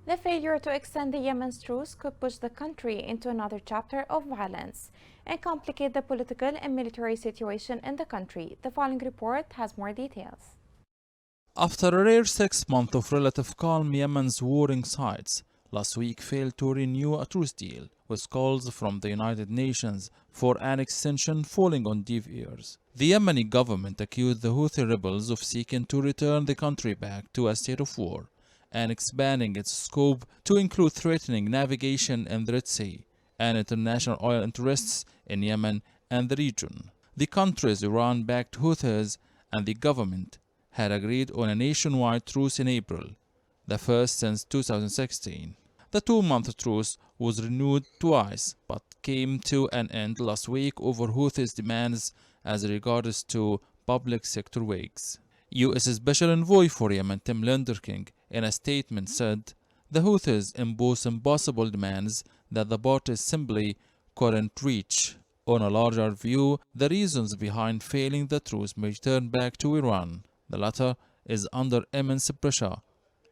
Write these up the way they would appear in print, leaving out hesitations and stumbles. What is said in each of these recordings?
The failure to extend the Yemen's truce could push the country into another chapter of violence and complicate the political and military situation in the country. The following report has more details. After a rare 6 months of relative calm, Yemen's warring sides last week failed to renew a truce deal, with calls from the United Nations for an extension falling on deaf ears. The Yemeni government accused the Houthi rebels of seeking to return the country back to a state of war and expanding its scope to include threatening navigation in the Red Sea and international oil interests in Yemen and the region. The country's Iran-backed Houthis and the government had agreed on a nationwide truce in April, the first since 2016. The 2-month truce was renewed twice, but came to an end last week over Houthis' demands as regards to public sector wakes. U.S. Special Envoy for Yemen Tim Linderking, in a statement, said the Houthis impose impossible demands that the parties simply couldn't reach. On a larger view, the reasons behind failing the truce may turn back to Iran. The latter is under immense pressure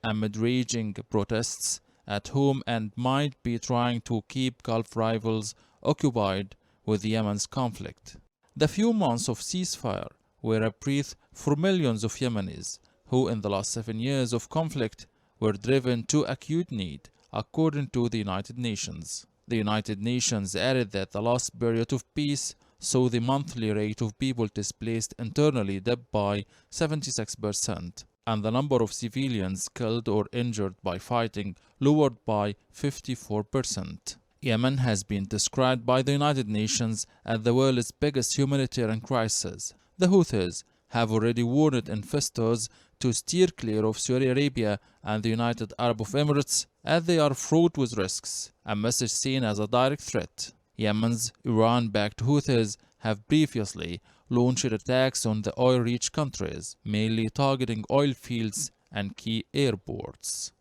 amid raging protests at home and might be trying to keep Gulf rivals occupied with Yemen's conflict. The few months of ceasefire were a breath for millions of Yemenis who in the last 7 years of conflict were driven to acute need, according to the United Nations. The United Nations added that the last period of peace saw the monthly rate of people displaced internally dip by 76%, and the number of civilians killed or injured by fighting lowered by 54%. Yemen has been described by the United Nations as the world's biggest humanitarian crisis. The Houthis have already warned investors to steer clear of Saudi Arabia and the United Arab Emirates as they are fraught with risks, a message seen as a direct threat. Yemen's Iran-backed Houthis have previously launched attacks on the oil-rich countries, mainly targeting oil fields and key airports.